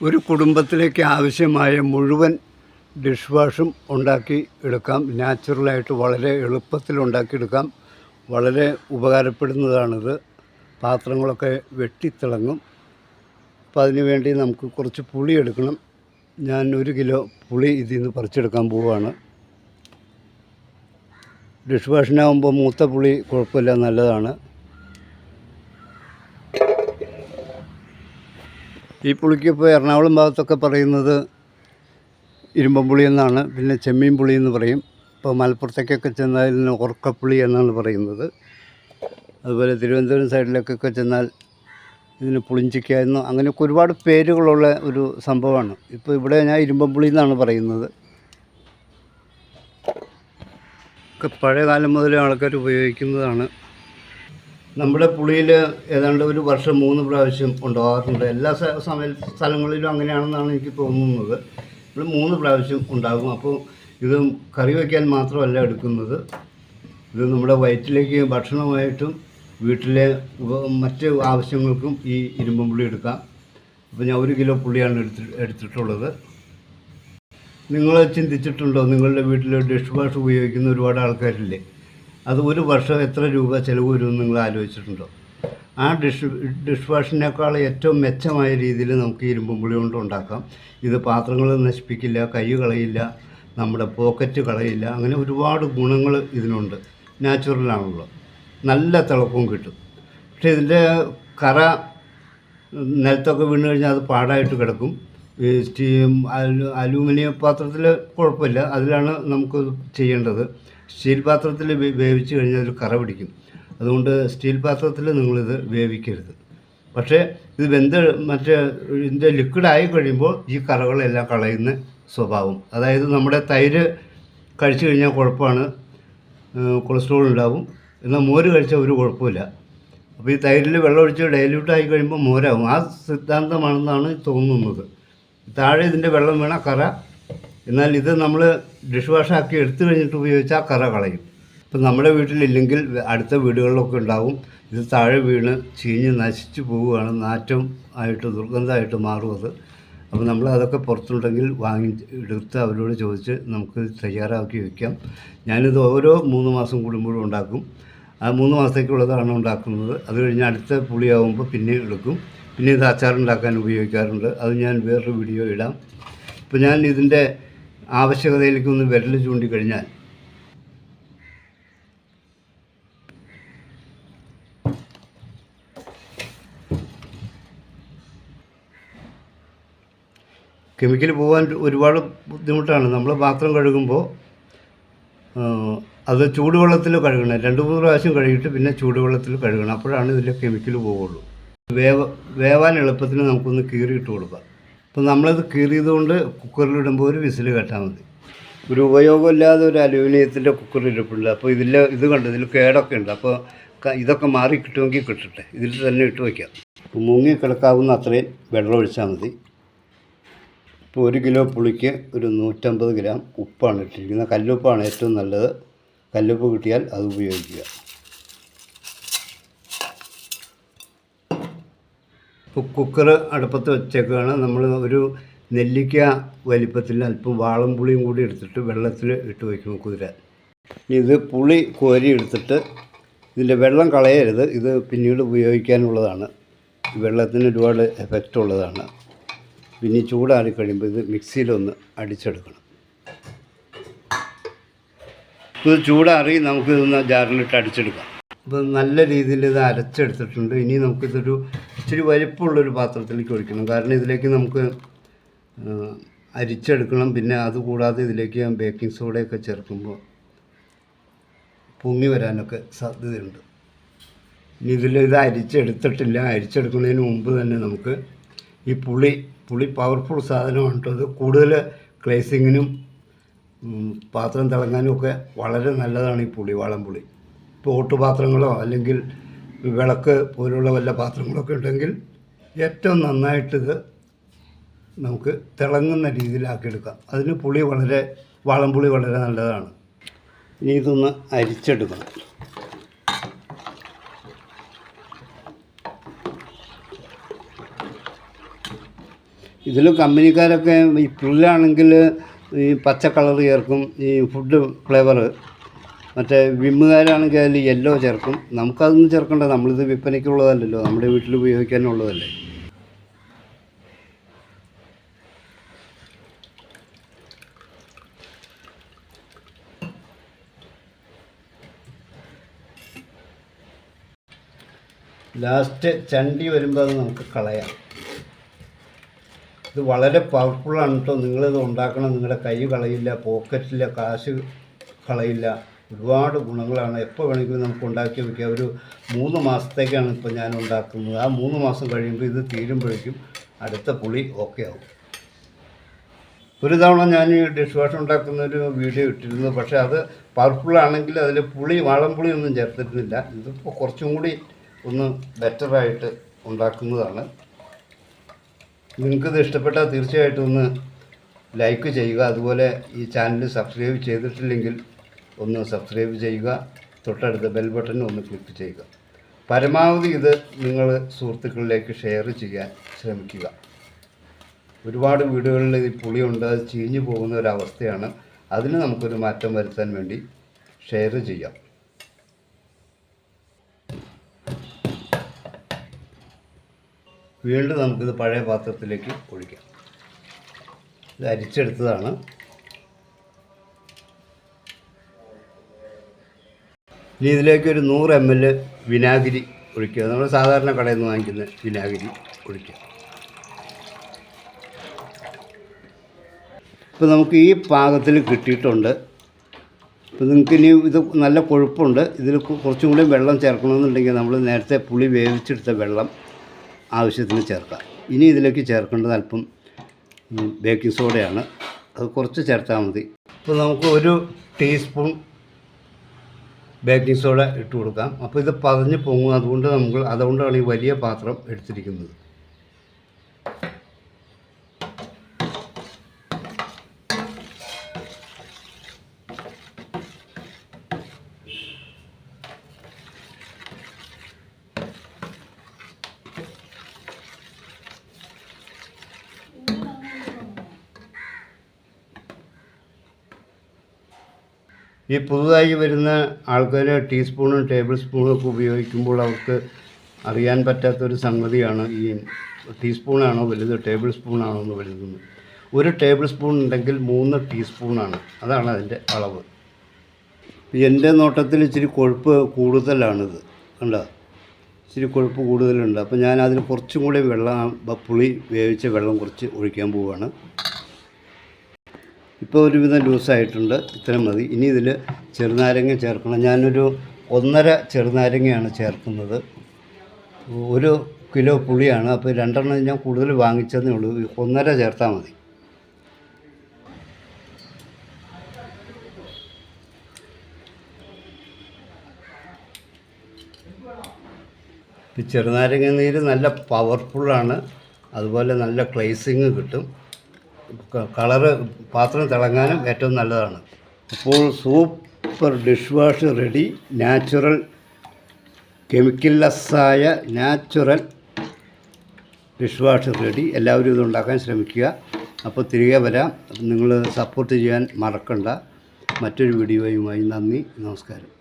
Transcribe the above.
ഒരു കുടുംബത്തിലേക്ക് ആവശ്യമായ മുഴുവൻ ഡിഷ് വാഷും ഉണ്ടാക്കി എടുക്കാം. നാച്ചുറലായിട്ട് വളരെ എളുപ്പത്തിൽ ഉണ്ടാക്കിയെടുക്കാം. വളരെ ഉപകാരപ്പെടുന്നതാണിത്. പാത്രങ്ങളൊക്കെ വെട്ടിത്തിളങ്ങും. അപ്പോൾ അതിന് വേണ്ടി നമുക്ക് കുറച്ച് പുളി എടുക്കണം. ഞാൻ 1 കിലോ പുളി ഇതിൽ നിന്ന് പറിച്ചെടുക്കാൻ പോവുകയാണ്. ഡിഷ് വാഷിനാകുമ്പോൾ മൂത്ത പുളി കുഴപ്പമില്ല, നല്ലതാണ്. ഈ പുളിക്ക് ഇപ്പോൾ എറണാകുളം ഭാഗത്തൊക്കെ പറയുന്നത് ഇരുമ്പൻപുളി എന്നാണ്, പിന്നെ ചെമ്മീൻ പുളി എന്ന് പറയും. ഇപ്പോൾ മലപ്പുറത്തേക്കൊക്കെ ചെന്നാൽ ഇതിന് ഉറക്കപ്പുളി എന്നാണ് പറയുന്നത്. അതുപോലെ തിരുവനന്തപുരം സൈഡിലേക്കൊക്കെ ചെന്നാൽ ഇതിന് പുളിഞ്ചിക്ക എന്നോ അങ്ങനെയൊക്കെ ഒരുപാട് പേരുകളുള്ള ഒരു സംഭവമാണ്. ഇപ്പോൾ ഇവിടെ ഞാൻ ഇരുമ്പൻപുളി എന്നാണ് പറയുന്നത്. ഒക്കെ പഴയ കാലം മുതലേ ആൾക്കാർ ഉപയോഗിക്കുന്നതാണ്. നമ്മുടെ പുളിയിൽ ഏതാണ്ട് ഒരു വർഷം 3 പ്രാവശ്യം ഉണ്ടാകാറുണ്ട്. എല്ലാ സ്ഥലങ്ങളിലും അങ്ങനെയാണെന്നാണ് എനിക്ക് തോന്നുന്നത്. ഇവിടെ 3 പ്രാവശ്യം ഉണ്ടാകും. അപ്പോൾ ഇത് കറി വയ്ക്കാൻ മാത്രമല്ല എടുക്കുന്നത്, ഇത് നമ്മുടെ വയറ്റിലേക്ക് ഭക്ഷണമായിട്ടും വീട്ടിലെ മറ്റ് ആവശ്യങ്ങൾക്കും ഈ ഇരുമ്പൻപുളി എടുക്കാം. അപ്പോൾ ഞാൻ 1 കിലോ പുളിയാണ് എടുത്തിട്ടുള്ളത്. നിങ്ങൾ ചിന്തിച്ചിട്ടുണ്ടോ, നിങ്ങളുടെ വീട്ടിൽ ഡിഷ് വാഷ് ഉപയോഗിക്കുന്ന ഒരുപാട് ആൾക്കാരില്ലേ? അത് ഒരു വർഷം എത്ര രൂപ ചിലവ് വരുമെന്ന് നിങ്ങൾ ആലോചിച്ചിട്ടുണ്ടോ? ആ ഡിഷ് വാഷിനേക്കാൾ ഏറ്റവും മെച്ചമായ രീതിയിൽ നമുക്ക് ഇരുമ്പൻപുളി കൊണ്ട് ഉണ്ടാക്കാം. ഇത് പാത്രങ്ങൾ നശിപ്പിക്കില്ല, കൈ കളയില്ല, നമ്മുടെ പോക്കറ്റ് കളയില്ല. അങ്ങനെ ഒരുപാട് ഗുണങ്ങൾ ഇതിനുണ്ട്. നാച്ചുറലാണല്ലോ, നല്ല തിളക്കവും കിട്ടും. പക്ഷേ ഇതിൻ്റെ കറ നിലത്തൊക്കെ വീണ് കഴിഞ്ഞാൽ അത് പാടായിട്ട് കിടക്കും. അലൂമിനിയം പാത്രത്തിൽ കുഴപ്പമില്ല, അതിലാണ് നമുക്ക് ചെയ്യേണ്ടത്. സ്റ്റീൽ പാത്രത്തിൽ വേവിച്ച് കഴിഞ്ഞാൽ അതിൽ കറ പിടിക്കും. അതുകൊണ്ട് സ്റ്റീൽ പാത്രത്തിൽ നിങ്ങളിത് വേവിക്കരുത്. പക്ഷേ ഇത് ഇതിൻ്റെ ലിക്വിഡായി കഴിയുമ്പോൾ ഈ കറകളെല്ലാം കളയുന്ന സ്വഭാവം. അതായത് നമ്മുടെ തൈര് കഴിച്ചു കഴിഞ്ഞാൽ കുഴപ്പമാണ്, കൊളസ്ട്രോൾ ഉണ്ടാവും. എന്നാൽ മോര് കഴിച്ചാൽ ഒരു കുഴപ്പമില്ല. അപ്പോൾ ഈ തൈരിൽ വെള്ളമൊഴിച്ച് ഡൈല്യൂട്ടായി കഴിയുമ്പോൾ മോരാകും. ആ സിദ്ധാന്തമാണെന്നാണ് തോന്നുന്നത്. താഴെ ഇതിൻ്റെ വെള്ളം വീണ കറ, എന്നാൽ ഇത് നമ്മൾ ഡിഷ് വാഷാക്കി എടുത്തു കഴിഞ്ഞിട്ട് ഉപയോഗിച്ചാൽ കറ കളയും. ഇപ്പം നമ്മുടെ വീട്ടിലില്ലെങ്കിൽ അടുത്ത വീടുകളിലൊക്കെ ഉണ്ടാവും. ഇത് താഴെ വീണ് ചീഞ്ഞ് നശിച്ചു പോവുകയാണ്, നാറ്റം ആയിട്ട് ദുർഗന്ധമായിട്ട് മാറും അത്. അപ്പോൾ നമ്മൾ അതൊക്കെ പുറത്തുണ്ടെങ്കിൽ എടുത്ത് അവരോട് ചോദിച്ച് നമുക്ക് തയ്യാറാക്കി വയ്ക്കാം. ഞാനിത് ഓരോ 3 മാസം കൂടുമ്പോഴും ഉണ്ടാക്കും. ആ 3 മാസത്തേക്കുള്ളതാണ് ഉണ്ടാക്കുന്നത്. അത് കഴിഞ്ഞ് അടുത്ത പുളിയാകുമ്പോൾ പിന്നെ എടുക്കും. പിന്നെ ഇത് അച്ചാറുണ്ടാക്കാൻ ഉപയോഗിക്കാറുണ്ട്. അത് ഞാൻ വേറൊരു വീഡിയോ ഇടാം. ഇപ്പോൾ ഞാൻ ഇതിൻ്റെ ആവശ്യകതയിലേക്ക് ഒന്ന് വിരൽ ചൂണ്ടിക്കഴിഞ്ഞാൽ, കെമിക്കൽ പോകാൻ ഒരുപാട് ബുദ്ധിമുട്ടാണ്. നമ്മൾ പാത്രം കഴുകുമ്പോൾ അത് ചൂടുവെള്ളത്തിൽ കഴുകണം. 2-3 പ്രാവശ്യം കഴുകിയിട്ട് പിന്നെ ചൂടുവെള്ളത്തിൽ കഴുകണം. അപ്പോഴാണ് ഇതിൽ കെമിക്കൽ പോവുള്ളൂ. വേവാൻ എളുപ്പത്തിന് നമുക്കൊന്ന് കീറിയിട്ട് കൊടുക്കാം. അപ്പോൾ നമ്മളത് കീറിയതുകൊണ്ട് കുക്കറിലിടുമ്പോൾ ഒരു വിസിൽ കേട്ടാൽ മതി. ഒരു ഉപയോഗമില്ലാതെ ഒരു അലൂമിനിയത്തിൻ്റെ കുക്കർ ഇരിപ്പുണ്ട്. അപ്പോൾ ഇത് കണ്ട് ഇതിൽ കേടൊക്കെ ഉണ്ട്. അപ്പോൾ ഇതൊക്കെ മാറി കിട്ടുമെങ്കിൽ കിട്ടട്ടെ, ഇതിൽ തന്നെ ഇട്ട് വയ്ക്കാം. മുങ്ങി കിടക്കാവുന്ന അത്രയും വെള്ളം ഒഴിച്ചാൽ മതി. ഇപ്പോൾ 1 കിലോ പുളിക്ക് ഒരു 150 ഗ്രാം ഉപ്പാണ് ഇട്ടിരിക്കുന്നത്. കല്ലുപ്പാണ് ഏറ്റവും നല്ലത്. കല്ലുപ്പ് കിട്ടിയാൽ അത് ഉപയോഗിക്കുക. ഇപ്പോൾ കുക്കർ അടുപ്പത്ത് വെച്ചേക്കാണ്. നമ്മൾ ഒരു നെല്ലിക്ക വലിപ്പത്തിൽ അല്പം വാളംപുളിയും കൂടി എടുത്തിട്ട് വെള്ളത്തിൽ ഇട്ട് വയ്ക്കും കുതിരാൻ. ഇത് പുളി കോരി എടുത്തിട്ട് ഇതിൻ്റെ വെള്ളം കളയരുത്. ഇത് പിന്നീട് ഉപയോഗിക്കാനുള്ളതാണ്. വെള്ളത്തിന് ഒരുപാട് എഫക്റ്റ് ഉള്ളതാണ്. പിന്നെ ചൂടാറി കഴിയുമ്പോൾ ഇത് മിക്സിയിലൊന്ന് അടിച്ചെടുക്കണം. ഇത് ചൂടാറി നമുക്കിതൊന്ന് ജാറിലിട്ട് അടിച്ചെടുക്കാം. അപ്പോൾ നല്ല രീതിയിൽ ഇത് അരച്ചെടുത്തിട്ടുണ്ട്. ഇനി നമുക്കിതൊരു ഇച്ചിരി വലിപ്പമുള്ളൊരു പാത്രത്തിലേക്ക് ഒഴിക്കണം. കാരണം ഇതിലേക്ക് നമുക്ക് അരിച്ചെടുക്കണം. പിന്നെ അതുകൂടാതെ ഇതിലേക്ക് ബേക്കിംഗ് സോഡയൊക്കെ ചേർക്കുമ്പോൾ പൊങ്ങി വരാനൊക്കെ സാധ്യതയുണ്ട്. ഇനി ഇത് അരിച്ചെടുത്തിട്ടില്ല. അരിച്ചെടുക്കുന്നതിന് മുമ്പ് തന്നെ നമുക്ക് ഈ പുളി പവർഫുൾ സാധനമാണ് കേട്ടോ. അത് കൂടുതൽ ക്ലേസിങ്ങിനും പാത്രം തിളങ്ങാനും ഒക്കെ വളരെ നല്ലതാണ് ഈ വാളംപുളി. ഇപ്പോൾ ഓട്ടുപാത്രങ്ങളോ അല്ലെങ്കിൽ വിളക്ക് പോലുള്ള വല്ല പാത്രങ്ങളൊക്കെ ഉണ്ടെങ്കിൽ ഏറ്റവും നന്നായിട്ടിത് നമുക്ക് തിളങ്ങുന്ന രീതിയിലാക്കിയെടുക്കാം. അതിന് വാളംപുളി വളരെ നല്ലതാണ്. ഇനി ഇതൊന്ന് അരിച്ചെടുക്കണം. ഇതിൽ കമ്പനിക്കാരൊക്കെ ഈ പുല്ലാണെങ്കിൽ ഈ പച്ച കളർ ചേർക്കും, ഈ ഫുഡ് ഫ്ലേവർ. മറ്റേ വിമ്മുകാരാണെങ്കിൽ അതിൽ യെല്ലോ ചേർക്കും. നമുക്കതൊന്നും ചേർക്കണ്ട, നമ്മളിത് വിൽപ്പനയ്ക്കുള്ളതല്ലല്ലോ, നമ്മുടെ വീട്ടിൽ ഉപയോഗിക്കാനുള്ളതല്ലേ. ലാസ്റ്റ് ചണ്ടി വരുമ്പോൾ അത് നമുക്ക് കളയാം. ഇത് വളരെ പവർഫുള്ളാണ് കേട്ടോ. നിങ്ങളിത് ഉണ്ടാക്കണം, നിങ്ങളുടെ കൈ കളയില്ല, പോക്കറ്റിലെ കാശ് കളയില്ല. ഒരുപാട് ഗുണങ്ങളാണ്. എപ്പോൾ വേണമെങ്കിലും നമുക്ക് ഉണ്ടാക്കി വയ്ക്കാം. ഒരു 3 മാസത്തേക്കാണ് ഇപ്പോൾ ഞാൻ ഉണ്ടാക്കുന്നത്. ആ 3 മാസം കഴിയുമ്പോൾ ഇത് തീരുമ്പോഴേക്കും അടുത്ത പുളി ഓക്കെ ആവും. ഒരു തവണ ഞാൻ ഈ ഡിഷ് വാഷ് ഉണ്ടാക്കുന്നൊരു വീഡിയോ ഇട്ടിരുന്നു. പക്ഷേ അത് പവർഫുള്ളാണെങ്കിൽ അതിൽ വാളംപുളി ഒന്നും ചേർത്തിരുന്നില്ല. ഇതിപ്പോൾ കുറച്ചും കൂടി ഒന്ന് ബെറ്ററായിട്ട് ഉണ്ടാക്കുന്നതാണ്. നിങ്ങൾക്കിത് ഇഷ്ടപ്പെട്ടാൽ തീർച്ചയായിട്ടും ഒന്ന് ലൈക്ക് ചെയ്യുക. അതുപോലെ ഈ ചാനൽ സബ്സ്ക്രൈബ് ചെയ്തിട്ടില്ലെങ്കിൽ ഒന്ന് സബ്സ്ക്രൈബ് ചെയ്യുക. തൊട്ടടുത്ത ബെൽ ബട്ടൺ ഒന്ന് ക്ലിക്ക് ചെയ്യുക. പരമാവധി ഇത് നിങ്ങൾ സുഹൃത്തുക്കളിലേക്ക് ഷെയർ ചെയ്യാൻ ശ്രമിക്കുക. ഒരുപാട് വീടുകളിൽ ഈ പുളിയുണ്ട്, അത് ചീഞ്ഞു പോകുന്ന ഒരവസ്ഥയാണ്. അതിന് നമുക്കൊരു മാറ്റം വരുത്താൻ വേണ്ടി ഷെയർ ചെയ്യാം. വീണ്ടും നമുക്കിത് പഴയ പാത്രത്തിലേക്ക് ഒഴിക്കാം. ഇത് അരിച്ചെടുത്തതാണ്. ഇനി ഇതിലേക്ക് ഒരു 100 ml വിനാഗിരി ഒഴിക്കുക. നമ്മൾ സാധാരണ കടയിൽ നിന്ന് വാങ്ങിക്കുന്ന വിനാഗിരി ഒഴിക്കുക. ഇപ്പോൾ നമുക്ക് ഈ പാകത്തിൽ കിട്ടിയിട്ടുണ്ട്. ഇപ്പോൾ നിങ്ങൾക്ക് ഇനി ഇത് നല്ല കൊഴുപ്പുണ്ട്. ഇതിൽ കുറച്ചും കൂടി വെള്ളം ചേർക്കണമെന്നുണ്ടെങ്കിൽ നമ്മൾ നേരത്തെ പുളി വേവിച്ചെടുത്ത വെള്ളം ആവശ്യത്തിന് ചേർക്കാം. ഇനി ഇതിലേക്ക് ചേർക്കേണ്ടത് അല്പം ബേക്കിംഗ് സോഡയാണ്. അത് കുറച്ച് ചേർത്താൽ മതി. ഇപ്പോൾ നമുക്ക് 1 ടീസ്പൂൺ ബേക്കിംഗ് സോഡ ഇട്ട് കൊടുക്കാം. അപ്പോൾ ഇത് പതഞ്ഞ് പൊങ്ങും. അതുകൊണ്ടാണ് ഈ വലിയ പാത്രം എടുത്തിരിക്കുന്നത്. ഈ പുതുതായി വരുന്ന ആൾക്കാർ ടീസ്പൂണും ടേബിൾ സ്പൂണും ഒക്കെ ഉപയോഗിക്കുമ്പോൾ അവർക്ക് അറിയാൻ പറ്റാത്തൊരു സംഗതിയാണ് ഈ ടീസ്പൂണാണോ വലുത്, ടേബിൾ സ്പൂണാണോ എന്ന് വലുതെന്ന്. 1 ടേബിൾ സ്പൂൺ ഉണ്ടെങ്കിൽ 3 ടീസ്പൂണാണ്. അതാണ് അതിൻ്റെ അളവ്. എൻ്റെ നോട്ടത്തിൽ ഇച്ചിരി കൊഴുപ്പ് കൂടുതലാണിത്. കണ്ടോ, ഇച്ചിരി കൊഴുപ്പ് കൂടുതലുണ്ട്. അപ്പോൾ ഞാൻ അതിൽ കുറച്ചും കൂടി പുളി വേവിച്ച വെള്ളം കുറച്ച് ഒഴിക്കാൻ പോവുകയാണ്. ഇപ്പോൾ ഒരുവിധം ലൂസായിട്ടുണ്ട്. ഇത്രയും മതി. ഇനി ഇതിൽ ചെറുനാരങ്ങ ചേർക്കണം. ഞാനൊരു 1.5 ചെറുനാരങ്ങയാണ് ചേർക്കുന്നത്. 1 കിലോ പുളിയാണ്. അപ്പോൾ 2 എണ്ണം ഞാൻ കൂടുതൽ വാങ്ങിച്ചതേ ഉള്ളൂ. 1.5 ചേർത്താൽ മതി. ഈ ചെറുനാരങ്ങ നീര് നല്ല പവർഫുള്ളാണ്. അതുപോലെ നല്ല ക്ലേസിങ് കിട്ടും. കളറ് പാത്രം തിളങ്ങാനും ഏറ്റവും നല്ലതാണ്. അപ്പോൾ super dish wash ready. Natural, കെമിക്കൽലെസ്സായ നാച്ചുറൽ ഡിഷ് വാഷ് റെഡി. എല്ലാവരും ഇത് ഉണ്ടാക്കാൻ ശ്രമിക്കുക. അപ്പോൾ തിരികെ വരാം. നിങ്ങൾ സപ്പോർട്ട് ചെയ്യാൻ മറക്കണ്ട. മറ്റൊരു വീഡിയോയുമായി നന്ദി, നമസ്കാരം.